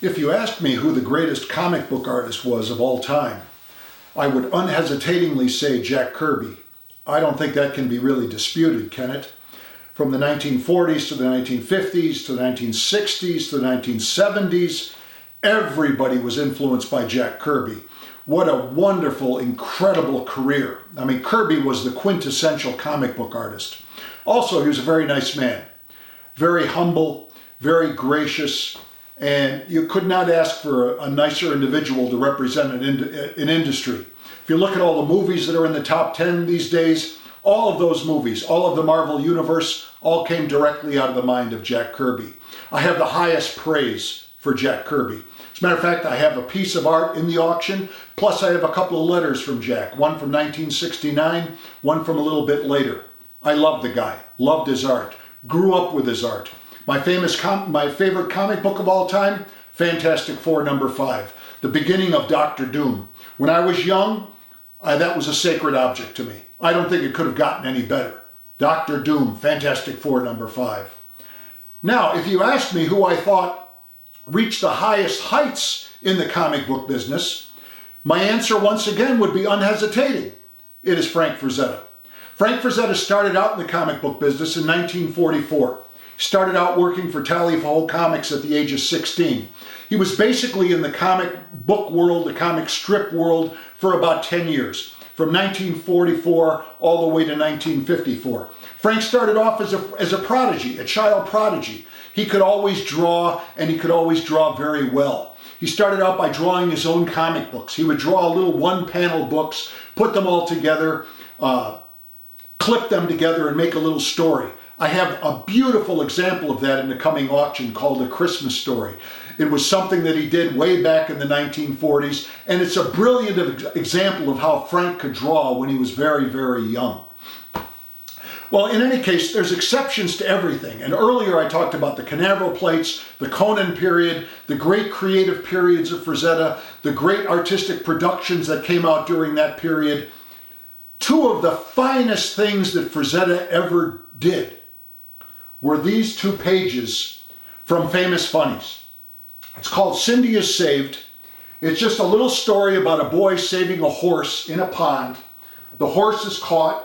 If you asked me who the greatest comic book artist was of all time, I would unhesitatingly say Jack Kirby. I don't think that can be really disputed, can it? From the 1940s to the 1950s to the 1960s to the 1970s, everybody was influenced by Jack Kirby. What a wonderful, incredible career. I mean, Kirby was the quintessential comic book artist. Also, he was a very nice man, very humble, very gracious, and you could not ask for a nicer individual to represent an industry. If you look at all the movies that are in the top 10 these days, all of those movies, all of the Marvel Universe, all came directly out of the mind of Jack Kirby. I have the highest praise for Jack Kirby. As a matter of fact, I have a piece of art in the auction, plus I have a couple of letters from Jack, one from 1969, one from a little bit later. I love the guy, loved his art, grew up with his art. My favorite comic book of all time, Fantastic Four #5, the beginning of Doctor Doom. When I was young, that was a sacred object to me. I don't think it could have gotten any better. Doctor Doom, Fantastic Four #5. Now, if you asked me who I thought reached the highest heights in the comic book business, my answer once again would be unhesitating. It is Frank Frazetta. Frank Frazetta started out in the comic book business in 1944. Started out working for Tally-Ho Comics at the age of 16. He was basically in the comic book world, the comic strip world, for about 10 years, from 1944 all the way to 1954. Frank started off as a prodigy, a child prodigy. He could always draw, and he could always draw very well. He started out by drawing his own comic books. He would draw little one-panel books, put them all together, clip them together, and make a little story. I have a beautiful example of that in the coming auction called A Christmas Story. It was something that he did way back in the 1940s, and it's a brilliant example of how Frank could draw when he was very, very young. Well, in any case, there's exceptions to everything. And earlier I talked about the Canaveral plates, the Conan period, the great creative periods of Frazetta, the great artistic productions that came out during that period. Two of the finest things that Frazetta ever did were these two pages from Famous Funnies. It's called Cindy is Saved. It's just a little story about a boy saving a horse in a pond. The horse is caught.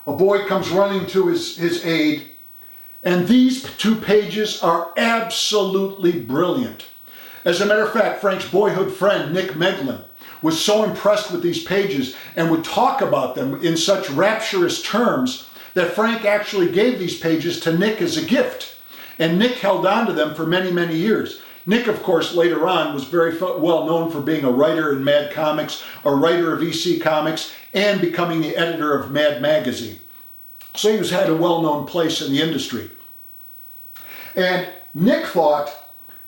A boy comes running to his aid. And these two pages are absolutely brilliant. As a matter of fact, Frank's boyhood friend, Nick Meglin, was so impressed with these pages and would talk about them in such rapturous terms that Frank actually gave these pages to Nick as a gift. And Nick held on to them for many, many years. Nick, of course, later on was very well known for being a writer in Mad Comics, a writer of EC Comics, and becoming the editor of Mad Magazine. So he had a well-known place in the industry. And Nick thought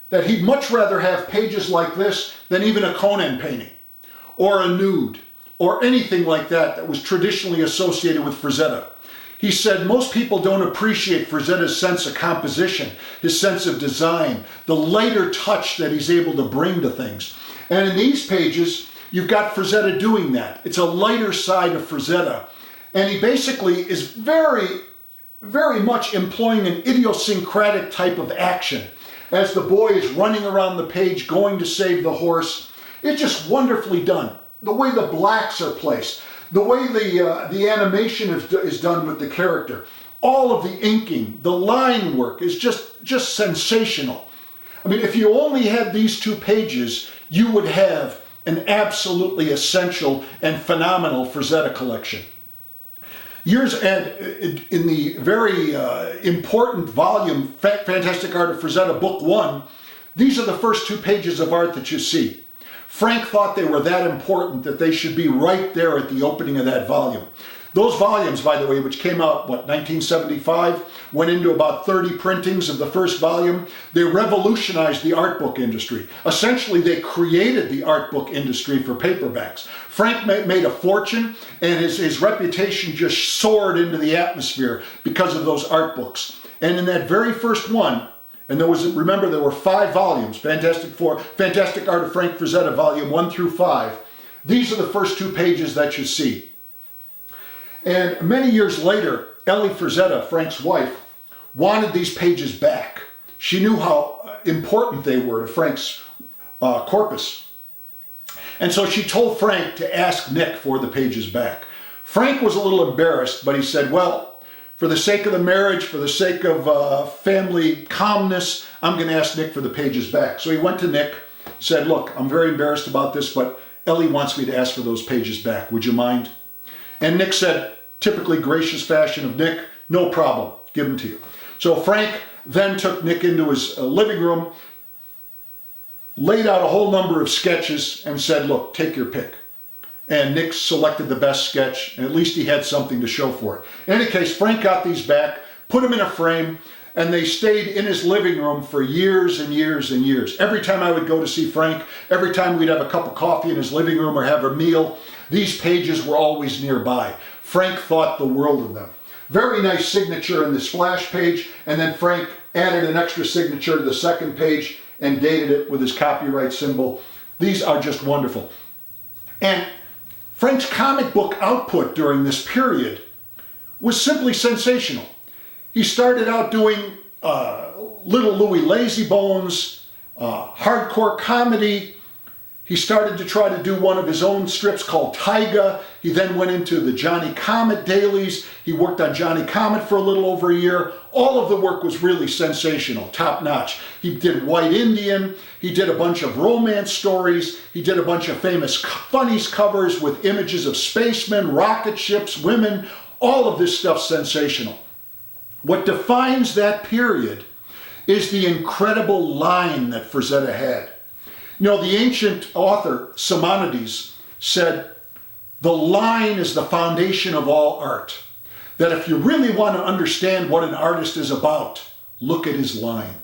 that he'd much rather have pages like this than even a Conan painting, or a nude, or anything like that that was traditionally associated with Frazetta. He said most people don't appreciate Frazetta's sense of composition, his sense of design, the lighter touch that he's able to bring to things. And in these pages, you've got Frazetta doing that. It's a lighter side of Frazetta. And he basically is very, very much employing an idiosyncratic type of action. As the boy is running around the page, going to save the horse, it's just wonderfully done. The way the blacks are placed, the way the animation is done with the character, all of the inking, the line work is just sensational. I mean, if you only had these two pages, you would have an absolutely essential and phenomenal Frazetta collection. In the very important volume, Fantastic Art of Frazetta, Book 1, these are the first two pages of art that you see. Frank thought they were that important that they should be right there at the opening of that volume. Those volumes, by the way, which came out, 1975, went into about 30 printings of the first volume. They revolutionized the art book industry. Essentially, they created the art book industry for paperbacks. Frank made a fortune, and his reputation just soared into the atmosphere because of those art books. And in that very first one, and remember, there were 5 volumes, Fantastic Art of Frank Frazetta, volume 1 through 5. These are the first 2 pages that you see. And many years later, Ellie Frazetta, Frank's wife, wanted these pages back. She knew how important they were to Frank's corpus. And so she told Frank to ask Nick for the pages back. Frank was a little embarrassed, but he said, well, for the sake of the marriage, for the sake of family calmness, I'm going to ask Nick for the pages back. So he went to Nick, said, look, I'm very embarrassed about this, but Ellie wants me to ask for those pages back. Would you mind? And Nick said, typically gracious fashion of Nick, no problem, give them to you. So Frank then took Nick into his living room, laid out a whole number of sketches and said, look, take your pick. And Nick selected the best sketch, and at least he had something to show for it. In any case, Frank got these back, put them in a frame, and they stayed in his living room for years and years and years. Every time I would go to see Frank, every time we'd have a cup of coffee in his living room or have a meal, these pages were always nearby. Frank thought the world of them. Very nice signature in this splash page, and then Frank added an extra signature to the second page and dated it with his copyright symbol. These are just wonderful. And Frank's comic book output during this period was simply sensational. He started out doing Little Louie Lazybones, hardcore comedy. He started to try to do one of his own strips called Tyga. He then went into the Johnny Comet dailies. He worked on Johnny Comet for a little over a year. All of the work was really sensational, top notch. He did White Indian. He did a bunch of romance stories. He did a bunch of famous funnies covers with images of spacemen, rocket ships, women. All of this stuff sensational. What defines that period is the incredible line that Frazetta had. You know, the ancient author Simonides said, the line is the foundation of all art. That if you really want to understand what an artist is about, look at his line.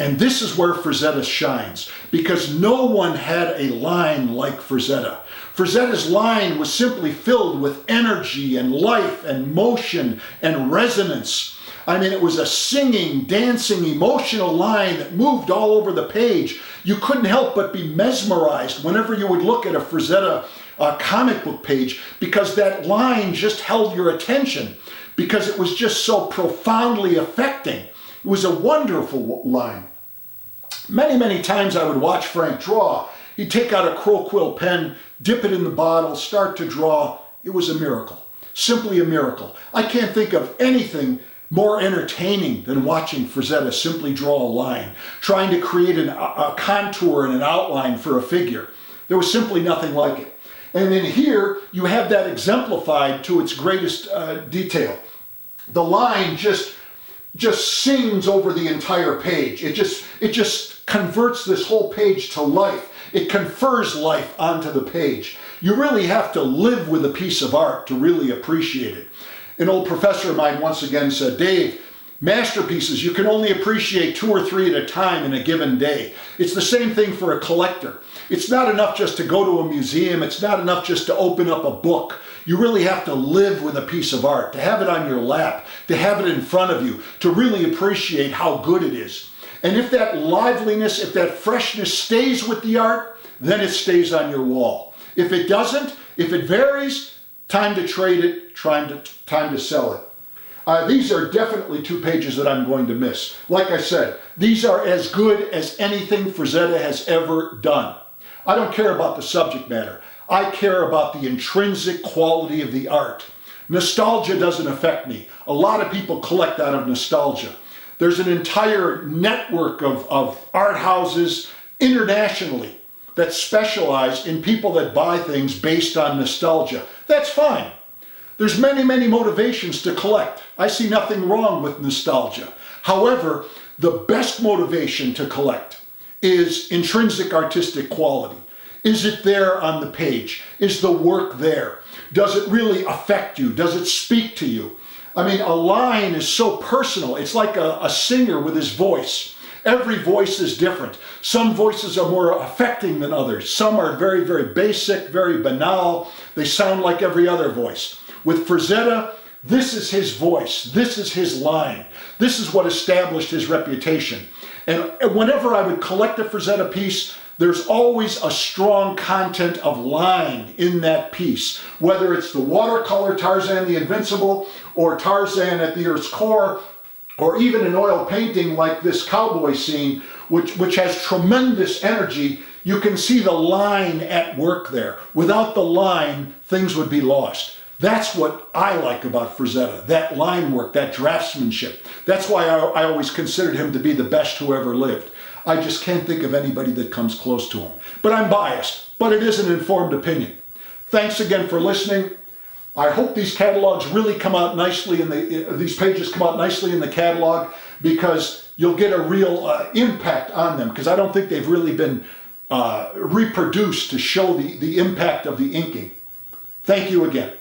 And this is where Frazetta shines, because no one had a line like Frazetta. Frazetta's line was simply filled with energy and life and motion and resonance. I mean, it was a singing, dancing, emotional line that moved all over the page. You couldn't help but be mesmerized whenever you would look at a Frazetta comic book page, because that line just held your attention, because it was just so profoundly affecting. It was a wonderful line. Many, many times I would watch Frank draw. He'd take out a crow quill pen, dip it in the bottle, start to draw. It was a miracle, simply a miracle. I can't think of anything more entertaining than watching Frazetta simply draw a line, trying to create a contour and an outline for a figure. There was simply nothing like it. And in here, you have that exemplified to its greatest detail. The line just sings over the entire page. It just converts this whole page to life. It confers life onto the page. You really have to live with a piece of art to really appreciate it. An old professor of mine once again said, Dave, masterpieces, you can only appreciate 2 or 3 at a time in a given day. It's the same thing for a collector. It's not enough just to go to a museum. It's not enough just to open up a book. You really have to live with a piece of art, to have it on your lap, to have it in front of you, to really appreciate how good it is. And if that liveliness, if that freshness stays with the art, then it stays on your wall. If it doesn't, if it varies, time to trade it, time to sell it. These are definitely 2 pages that I'm going to miss. Like I said, these are as good as anything Frazetta has ever done. I don't care about the subject matter. I care about the intrinsic quality of the art. Nostalgia doesn't affect me. A lot of people collect out of nostalgia. There's an entire network of art houses internationally that specialize in people that buy things based on nostalgia. That's fine. There's many, many motivations to collect. I see nothing wrong with nostalgia. However, the best motivation to collect is intrinsic artistic quality. Is it there on the page? Is the work there? Does it really affect you? Does it speak to you? I mean, a line is so personal. It's like a singer with his voice. Every voice is different. Some voices are more affecting than others. Some are very, very basic, very banal. They sound like every other voice. With Frazetta, this is his voice. This is his line. This is what established his reputation. And whenever I would collect a Frazetta piece, there's always a strong content of line in that piece. Whether it's the watercolor Tarzan the Invincible, or Tarzan at the Earth's Core, or even an oil painting like this cowboy scene, which has tremendous energy, You can see the line at work there. Without the line, things would be lost. That's what I like about Frazetta, that line work, that draftsmanship. That's why I always considered him to be the best who ever lived. I just can't think of anybody that comes close to him. But I'm biased, but it is an informed opinion. Thanks again for listening. I hope these catalogs really come out nicely these pages come out nicely in the catalog, because you'll get a real impact on them, because I don't think they've really been reproduced to show the impact of the inking. Thank you again.